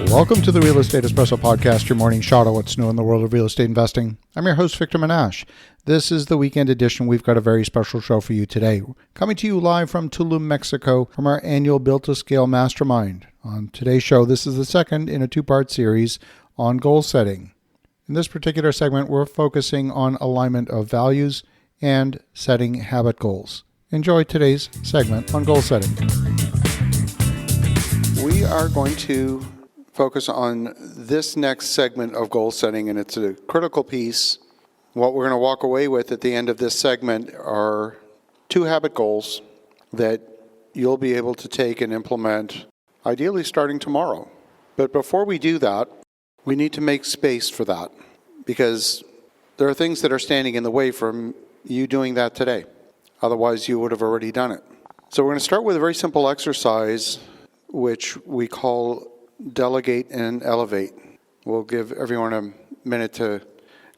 Welcome to the Real Estate Espresso Podcast, your morning shot of what's new in the world of real estate investing. I'm your host, Victor Menashe. This is the weekend edition. We've got a very special show for you today. Coming to you live from Tulum, Mexico, from our annual Built to Scale Mastermind. On today's show, this is the second in a two-part series on goal setting. In this particular segment, we're focusing on alignment of values and setting habit goals. Enjoy today's segment on goal setting. We are going to focus on this next segment of goal setting, and it's a critical piece. What we're going to walk away with at the end of this segment are 2 habit goals that you'll be able to take and implement, ideally starting tomorrow. But before we do that, we need to make space for that, because there are things that are standing in the way from you doing that today. Otherwise, you would have already done it. So we're going to start with a very simple exercise, which we call delegate and elevate. We'll give everyone a minute to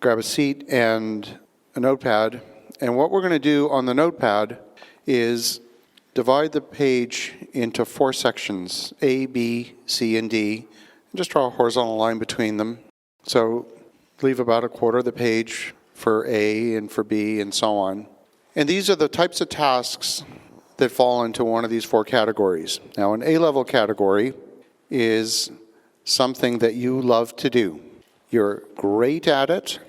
grab a seat and a notepad. And what we're going to do on the notepad is divide the page into 4 sections, A, B, C, and D, and just draw a horizontal line between them. So leave about a quarter of the page for A and for B and so on. And these are the types of tasks that fall into one of these 4 categories. Now, an A-level category is something that you love to do. You're great at it,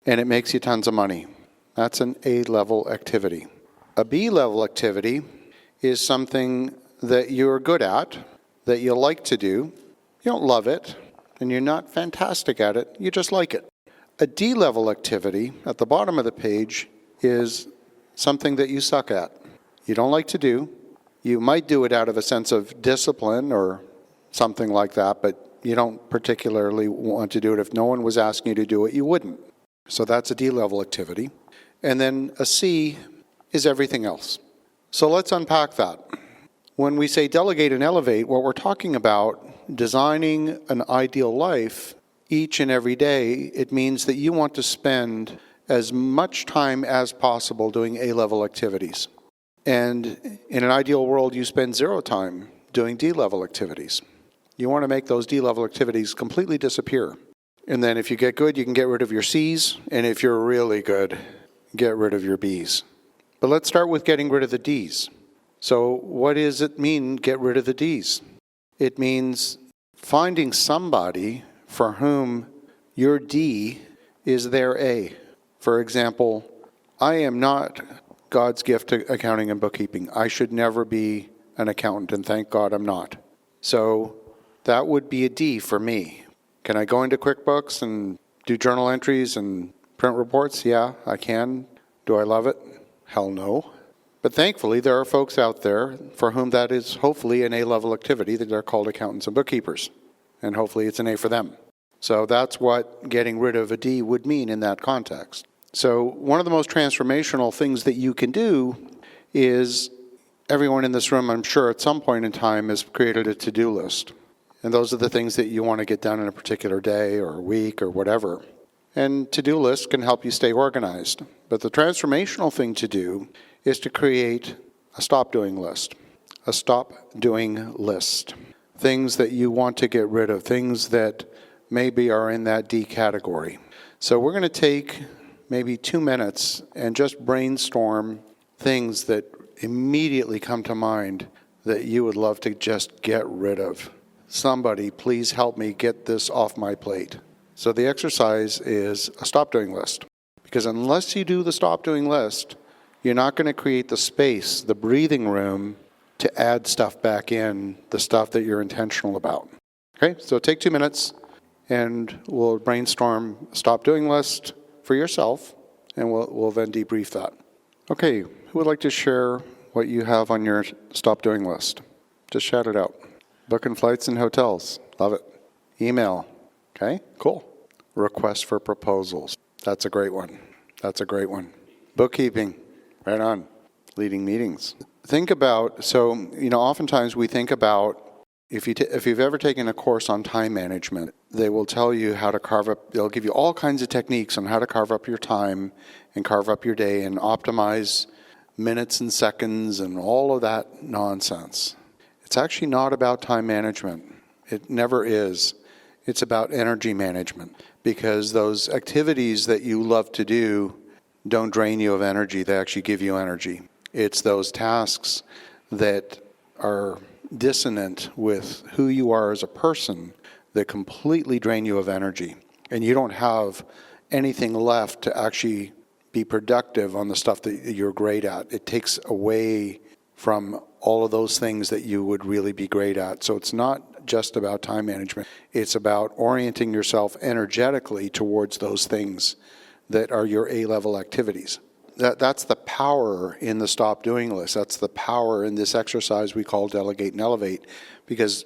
and it makes you tons of money. That's an A-level activity. A B-level activity is something that you're good at, that you like to do. You don't love it, and you're not fantastic at it. You just like it. A D-level activity, at the bottom of the page, is something that you suck at. You don't like to do. You might do it out of a sense of discipline or something like that, but you don't particularly want to do it. If no one was asking you to do it, you wouldn't. So that's a D-level activity. And then a C is everything else. So let's unpack that. When we say delegate and elevate, what we're talking about designing an ideal life each and every day, it means that you want to spend as much time as possible doing A-level activities. And in an ideal world, you spend 0 time doing D-level activities. You want to make those D-level activities completely disappear. And then if you get good, you can get rid of your C's. And if you're really good, get rid of your B's. But let's start with getting rid of the D's. So what does it mean, get rid of the D's? It means finding somebody for whom your D is their A. For example, I am not God's gift to accounting and bookkeeping. I should never be an accountant, and thank God I'm not. So that would be a D for me. Can I go into QuickBooks and do journal entries and print reports? Yeah, I can. Do I love it? Hell no. But thankfully, there are folks out there for whom that is hopefully an A-level activity, that they're called accountants and bookkeepers. And hopefully it's an A for them. So that's what getting rid of a D would mean in that context. So one of the most transformational things that you can do is, everyone in this room, I'm sure at some point in time, has created a to-do list. And those are the things that you want to get done in a particular day or week or whatever. And to-do lists can help you stay organized. But the transformational thing to do is to create a stop-doing list. A stop-doing list. Things that you want to get rid of. Things that maybe are in that D category. So we're going to take maybe 2 minutes and just brainstorm things that immediately come to mind that you would love to just get rid of. Somebody, please help me get this off my plate. So the exercise is a stop-doing list. Because unless you do the stop-doing list, you're not going to create the space, the breathing room, to add stuff back in, the stuff that you're intentional about. Okay, so take 2 minutes, and we'll brainstorm a stop-doing list for yourself, and we'll then debrief that. Okay, who would like to share what you have on your stop-doing list? Just shout it out. Booking flights and hotels. Love it. Email. Okay, cool. Request for proposals. That's a great one. That's a great one. Bookkeeping. Right on. Leading meetings. Think about, so, oftentimes we think about, if you've ever taken a course on time management, they will tell you how to carve up, they'll give you all kinds of techniques on how to carve up your time and carve up your day and optimize minutes and seconds and all of that nonsense. It's actually not about time management. It never is. It's about energy management, because those activities that you love to do don't drain you of energy. They actually give you energy. It's those tasks that are dissonant with who you are as a person that completely drain you of energy. And you don't have anything left to actually be productive on the stuff that you're great at. It takes away from all of those things that you would really be great at. So it's not just about time management. It's about orienting yourself energetically towards those things that are your A-level activities. That's the power in the stop doing list. That's the power in this exercise we call delegate and elevate. Because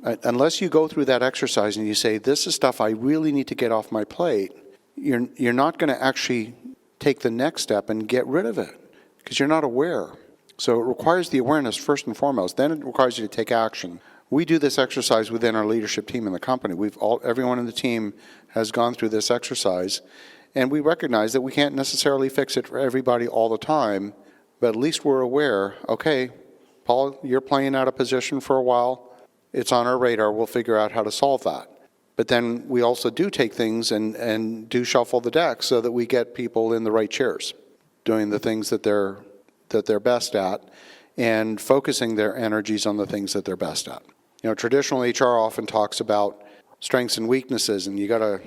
unless you go through that exercise and you say, this is stuff I really need to get off my plate, you're not going to actually take the next step and get rid of it because you're not aware. So it requires the awareness first and foremost. Then it requires you to take action. We do this exercise within our leadership team in the company. Everyone in the team has gone through this exercise. And we recognize that we can't necessarily fix it for everybody all the time, but at least we're aware, okay, Paul, you're playing out of position for a while. It's on our radar. We'll figure out how to solve that. But then we also do take things and do shuffle the deck so that we get people in the right chairs, doing the things that they're best at and focusing their energies on the things that they're best at. You know, traditional HR often talks about strengths and weaknesses, and you got to,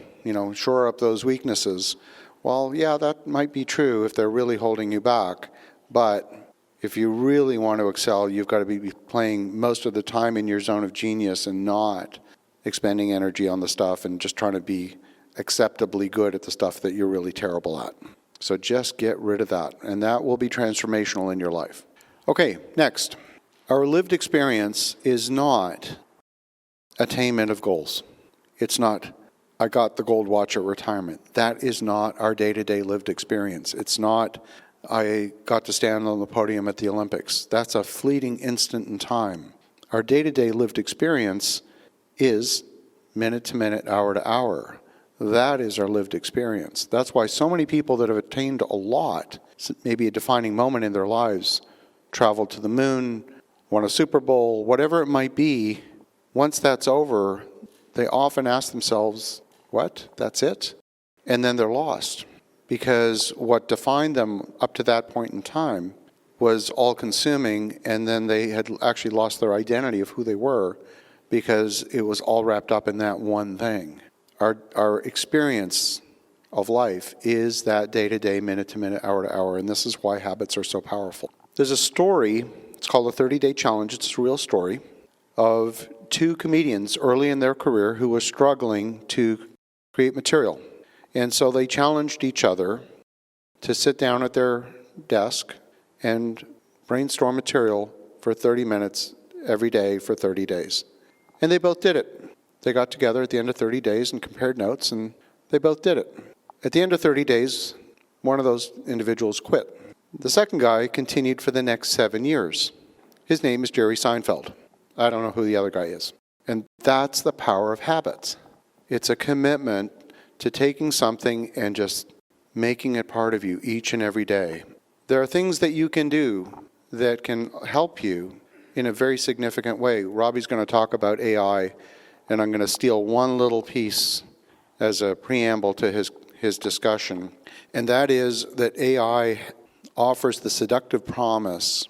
shore up those weaknesses. Well, yeah, that might be true if they're really holding you back, but if you really want to excel, you've got to be playing most of the time in your zone of genius and not expending energy on the stuff and just trying to be acceptably good at the stuff that you're really terrible at. So just get rid of that, and that will be transformational in your life. Okay, next. Our lived experience is not attainment of goals. It's not, I got the gold watch at retirement. That is not our day-to-day lived experience. It's not, I got to stand on the podium at the Olympics. That's a fleeting instant in time. Our day-to-day lived experience is minute to minute, hour to hour. That is our lived experience. That's why so many people that have attained a lot, maybe a defining moment in their lives, traveled to the moon, won a Super Bowl, whatever it might be, once that's over, they often ask themselves, what? That's it? And then they're lost. Because what defined them up to that point in time was all-consuming, and then they had actually lost their identity of who they were because it was all wrapped up in that one thing. Our experience of life is that day-to-day, minute-to-minute, hour-to-hour, and this is why habits are so powerful. There's a story, it's called the 30-Day Challenge, it's a real story, of two comedians early in their career who were struggling to create material. And so they challenged each other to sit down at their desk and brainstorm material for 30 minutes every day for 30 days. And they both did it. They got together at the end of 30 days and compared notes, and they both did it. At the end of 30 days, one of those individuals quit. The second guy continued for the next 7 years. His name is Jerry Seinfeld. I don't know who the other guy is. And that's the power of habits. It's a commitment to taking something and just making it part of you each and every day. There are things that you can do that can help you in a very significant way. Robbie's going to talk about AI, and I'm going to steal one little piece as a preamble to his discussion, and that is that AI offers the seductive promise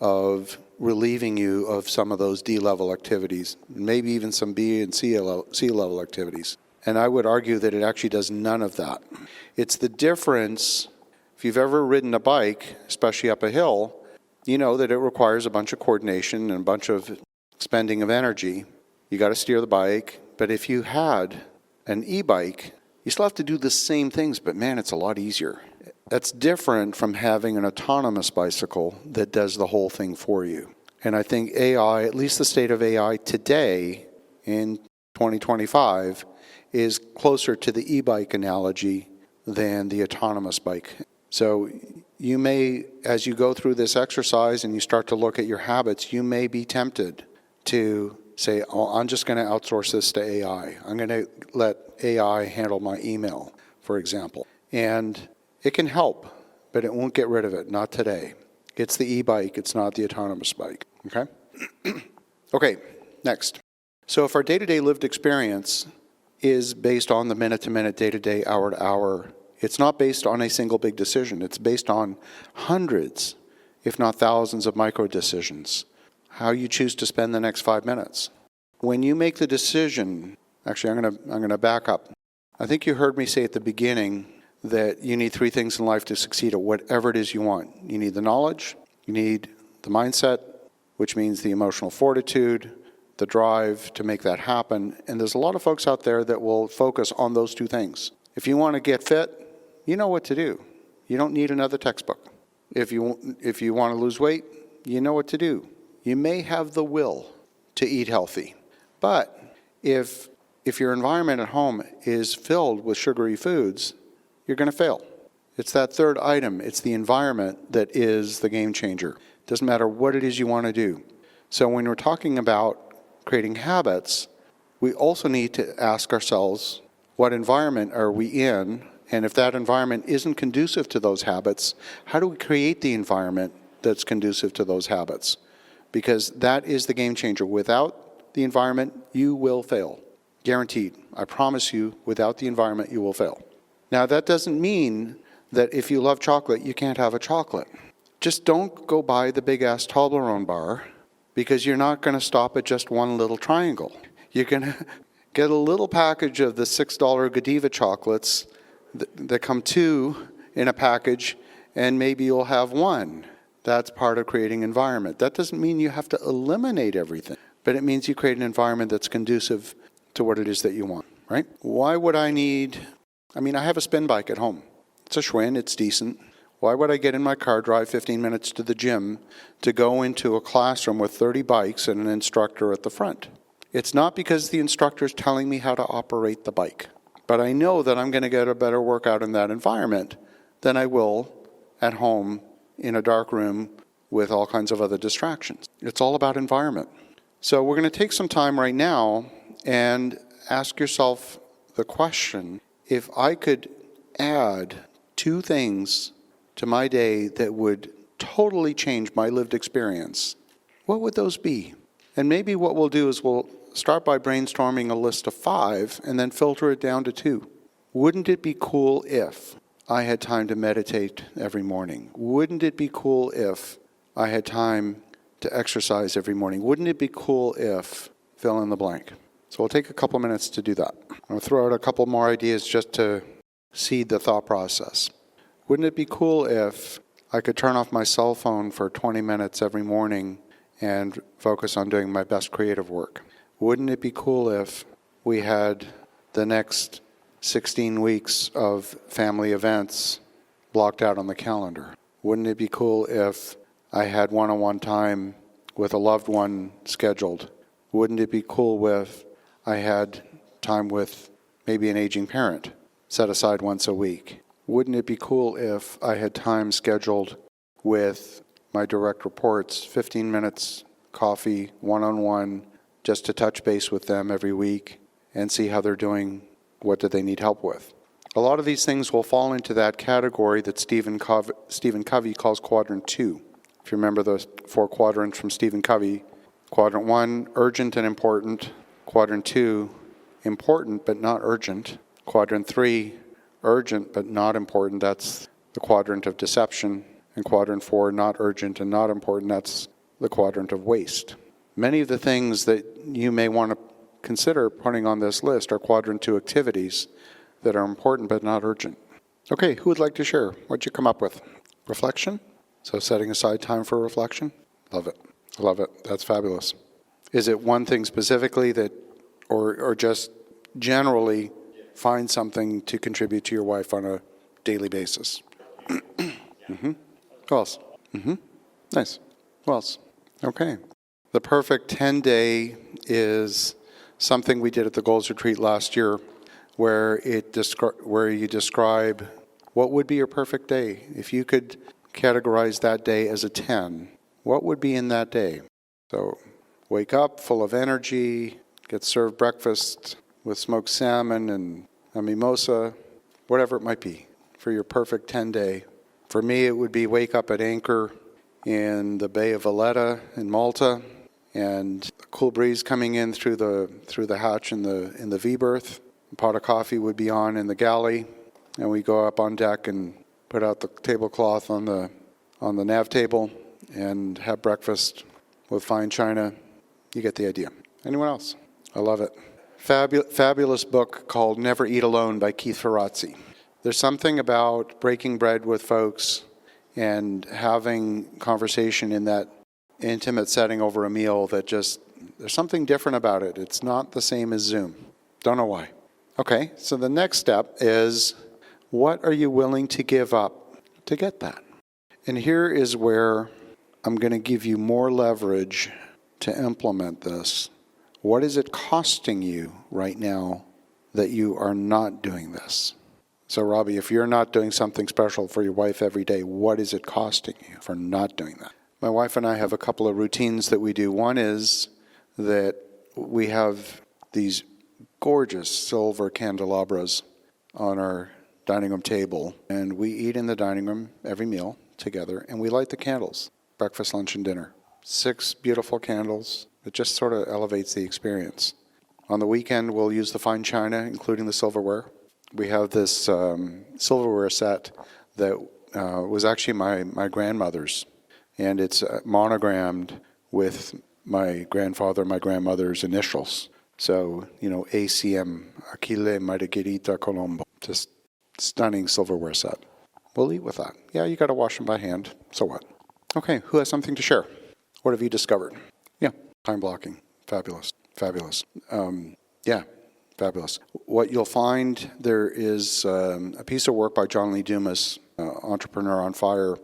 of relieving you of some of those D-level activities, maybe even some B and C-level activities. And I would argue that it actually does none of that. It's the difference, if you've ever ridden a bike, especially up a hill, you know that it requires a bunch of coordination and a bunch of expending of energy. You got to steer the bike. But if you had an e-bike, you still have to do the same things, but man, it's a lot easier. That's different from having an autonomous bicycle that does the whole thing for you. And I think AI, at least the state of AI today in 2025, is closer to the e-bike analogy than the autonomous bike. So you may, as you go through this exercise and you start to look at your habits, you may be tempted to say, oh, I'm just going to outsource this to AI. I'm going to let AI handle my email, for example. And it can help, but it won't get rid of it, not today. It's the e-bike, it's not the autonomous bike, okay? Okay, next. So if our day-to-day lived experience is based on the minute-to-minute, day-to-day, hour-to-hour. It's not based on a single big decision. It's based on hundreds, if not thousands, of micro decisions. How you choose to spend the next 5 minutes. When you make the decision, actually I'm going to back up. I think you heard me say at the beginning that you need 3 things in life to succeed at whatever it is you want. You need the knowledge, you need the mindset, which means the emotional fortitude, the drive to make that happen. And there's a lot of folks out there that will focus on those 2 things. If you want to get fit, you know what to do. You don't need another textbook. If you want to lose weight, you know what to do. You may have the will to eat healthy. But if your environment at home is filled with sugary foods, you're going to fail. It's that third item. It's the environment that is the game changer. It doesn't matter what it is you want to do. So when we're talking about creating habits, we also need to ask ourselves, what environment are we in? And if that environment isn't conducive to those habits, how do we create the environment that's conducive to those habits? Because that is the game changer. Without the environment, you will fail. Guaranteed. I promise you, without the environment, you will fail. Now, that doesn't mean that if you love chocolate, you can't have a chocolate. Just don't go buy the big-ass Toblerone bar, because you're not going to stop at just one little triangle. You're going to get a little package of the $6 Godiva chocolates that come 2 in a package, and maybe you'll have 1. That's part of creating environment. That doesn't mean you have to eliminate everything, but it means you create an environment that's conducive to what it is that you want, right? Why would I have a spin bike at home. It's a Schwinn, it's decent. Why would I get in my car, drive 15 minutes to the gym to go into a classroom with 30 bikes and an instructor at the front? It's not because the instructor is telling me how to operate the bike, but I know that I'm going to get a better workout in that environment than I will at home in a dark room with all kinds of other distractions. It's all about environment. So we're going to take some time right now and ask yourself the question, if I could add 2 things to my day that would totally change my lived experience, what would those be? And maybe what we'll do is we'll start by brainstorming a list of 5 and then filter it down to 2. Wouldn't it be cool if I had time to meditate every morning? Wouldn't it be cool if I had time to exercise every morning? Wouldn't it be cool if fill in the blank? So we'll take a couple minutes to do that. I'll throw out a couple more ideas just to seed the thought process. Wouldn't it be cool if I could turn off my cell phone for 20 minutes every morning and focus on doing my best creative work? Wouldn't it be cool if we had the next 16 weeks of family events blocked out on the calendar? Wouldn't it be cool if I had one-on-one time with a loved one scheduled? Wouldn't it be cool if I had time with maybe an aging parent set aside once a week? Wouldn't it be cool if I had time scheduled with my direct reports, 15 minutes, coffee, one-on-one, just to touch base with them every week and see how they're doing, what do they need help with? A lot of these things will fall into that category that Stephen Covey calls Quadrant 2. If you remember the 4 quadrants from Stephen Covey, Quadrant 1, urgent and important. Quadrant 2, important but not urgent. Quadrant 3, urgent but not important. That's the quadrant of deception. And Quadrant 4, not urgent and not important. That's the quadrant of waste. Many of the things that you may want to consider putting on this list are Quadrant 2 activities that are important but not urgent. Okay, who would like to share? What'd you come up with? Reflection? So setting aside time for reflection? Love it. Love it. That's fabulous. Is it one thing specifically that, or just generally find something to contribute to your wife on a daily basis? Mm-hmm. Who else? Mm-hmm. Nice. Who else? Okay. The perfect 10-day is something we did at the Goals Retreat last year, where you describe what would be your perfect day. If you could categorize that day as a 10, what would be in that day? So wake up full of energy, get served breakfast with smoked salmon and a mimosa, whatever it might be for your perfect 10-day. For me, it would be wake up at anchor in the Bay of Valletta in Malta, and a cool breeze coming in through the hatch in the V-berth, A pot of coffee would be on in the galley, and we go up on deck and put out the tablecloth on the nav table and have breakfast with fine china. You get the idea. Anyone else? I love it. Fabulous book called Never Eat Alone by Keith Ferrazzi. There's something about breaking bread with folks and having conversation in that intimate setting over a meal that just, there's something different about it. It's not the same as Zoom. Don't know why. Okay, so the next step is, what are you willing to give up to get that? And here is where I'm going to give you more leverage to implement this. What is it costing you right now that you are not doing this? So, Robbie, if you're not doing something special for your wife every day, what is it costing you for not doing that? My wife and I have a couple of routines that we do. One is that we have these gorgeous silver candelabras on our dining room table, and we eat in the dining room every meal together, and we light the candles, breakfast, lunch, and dinner. 6 beautiful candles. It just sort of elevates the experience. On the weekend, we'll use the fine china, including the silverware. We have this silverware set that was actually my grandmother's, and it's monogrammed with my grandfather and my grandmother's initials. So, ACM, Aquile Margarita Colombo. Just stunning silverware set. We'll eat with that. Yeah, you got to wash them by hand. So what? Okay, who has something to share? What have you discovered? Yeah, time blocking. Fabulous. Fabulous. Fabulous. What you'll find, there is a piece of work by John Lee Dumas, Entrepreneur on Fire,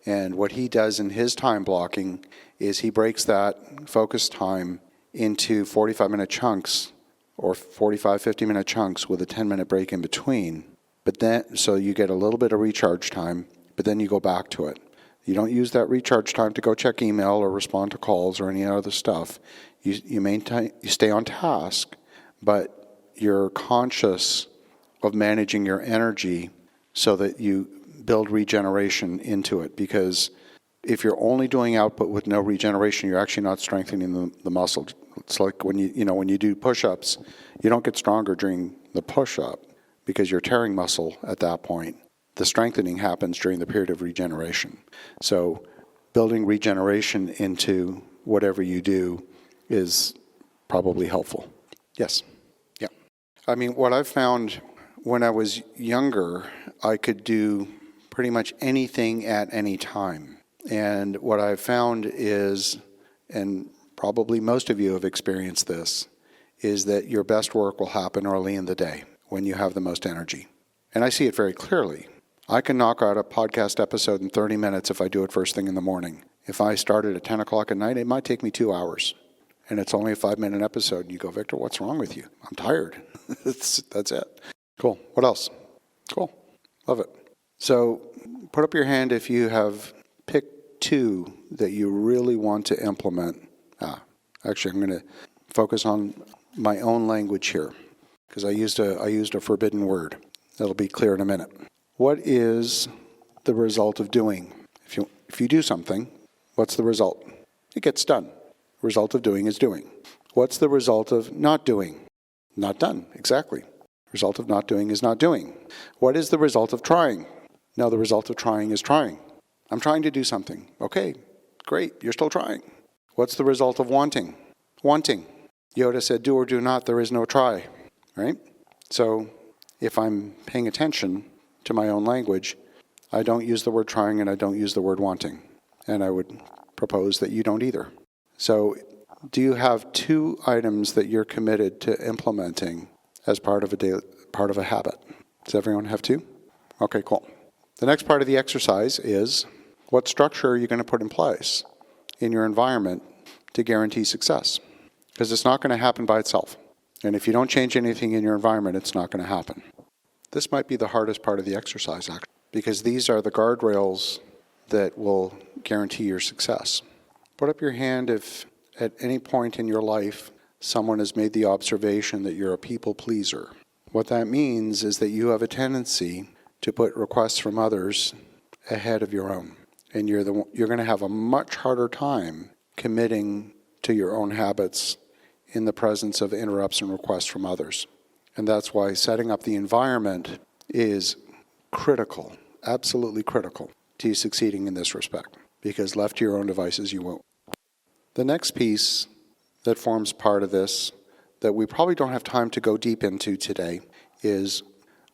and what he does in his time blocking is he breaks that focus time into 45-minute chunks or 45, 50-minute chunks with a 10-minute break in between. But then, so you get a little bit of recharge time, but then you go back to it. You don't use that recharge time to go check email or respond to calls or any other stuff. You stay on task, but you're conscious of managing your energy so that you build regeneration into it. Because if you're only doing output with no regeneration, you're actually not strengthening the muscle. It's like when you do push-ups, you don't get stronger during the push-up because you're tearing muscle at that point. The strengthening happens during the period of regeneration. So building regeneration into whatever you do is probably helpful. Yes. Yeah. I mean, what I've found when I was younger, I could do pretty much anything at any time. And what I've found is, and probably most of you have experienced this, is that your best work will happen early in the day when you have the most energy. And I see it very clearly. I can knock out a podcast episode in 30 minutes if I do it first thing in the morning. If I started at 10 o'clock at night, it might take me 2 hours. And it's only a 5-minute episode. And you go, Victor, what's wrong with you? I'm tired. That's it. Cool. What else? Cool. Love it. So put up your hand if you have picked 2 that you really want to implement. Actually, I'm going to focus on my own language here because I used a forbidden word. That'll be clear in a minute. What is the result of doing? If you do something, what's the result? It gets done. Result of doing is doing. What's the result of not doing? Not done, exactly. Result of not doing is not doing. What is the result of trying? Now the result of trying is trying. I'm trying to do something. Okay, great, you're still trying. What's the result of wanting? Wanting. Yoda said, do or do not, there is no try, right? So if I'm paying attention to my own language, I don't use the word trying and I don't use the word wanting. And I would propose that you don't either. So do you have 2 items that you're committed to implementing as part of a habit? Does everyone have 2? Okay, cool. The next part of the exercise is, what structure are you going to put in place in your environment to guarantee success? Because it's not going to happen by itself. And if you don't change anything in your environment, it's not going to happen. This might be the hardest part of the exercise, actually, because these are the guardrails that will guarantee your success. Put up your hand if at any point in your life someone has made the observation that you're a people pleaser. What that means is that you have a tendency to put requests from others ahead of your own. And you're going to have a much harder time committing to your own habits in the presence of interrupts and requests from others. And that's why setting up the environment is critical, absolutely critical to you succeeding in this respect, because left to your own devices, you won't. The next piece that forms part of this that we probably don't have time to go deep into today is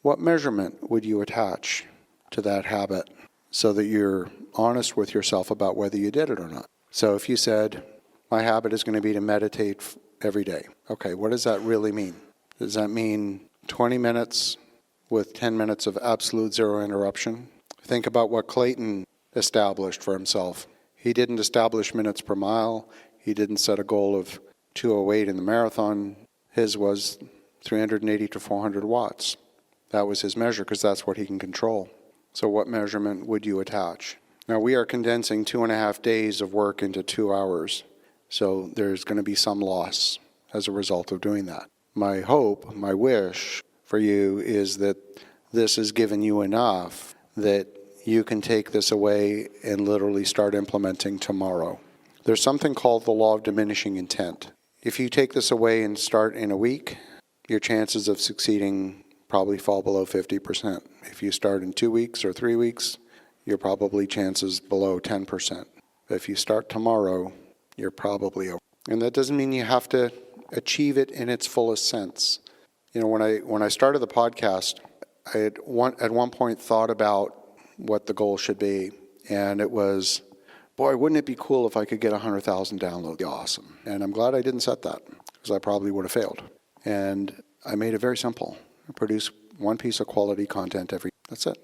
what measurement would you attach to that habit so that you're honest with yourself about whether you did it or not. So if you said, my habit is going to be to meditate every day. Okay, what does that really mean? Does that mean 20 minutes with 10 minutes of absolute zero interruption? Think about what Clayton established for himself. He didn't establish minutes per mile. He didn't set a goal of 208 in the marathon. His was 380 to 400 watts. That was his measure because that's what he can control. So what measurement would you attach? Now we are condensing 2.5 days of work into 2 hours. So there's going to be some loss as a result of doing that. My hope, my wish for you is that this has given you enough that you can take this away and literally start implementing tomorrow. There's something called the law of diminishing intent. If you take this away and start in a week, your chances of succeeding probably fall below 50%. If you start in 2 weeks or 3 weeks, you're probably chances below 10%. If you start tomorrow, you're probably over. And that doesn't mean you have to achieve it in its fullest sense. You know, when I started the podcast, I had at one point thought about what the goal should be, and it was, boy, wouldn't it be cool if I could get 100,000 downloads? Awesome. And I'm glad I didn't set that, because I probably would have failed. And I made it very simple. I produce one piece of quality content every. That's it.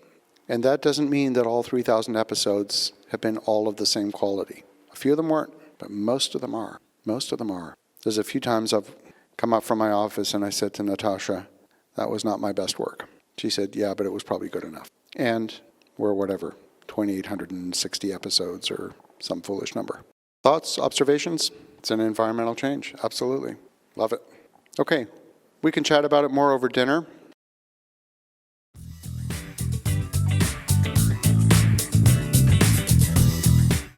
And that doesn't mean that all 3,000 episodes have been all of the same quality. A few of them weren't, but most of them are. Most of them are. There's a few times I've come up from my office and I said to Natasha, that was not my best work. She said, yeah, but it was probably good enough. And we're whatever, 2,860 episodes or some foolish number. Thoughts, observations? It's an environmental change. Absolutely. Love it. Okay. We can chat about it more over dinner.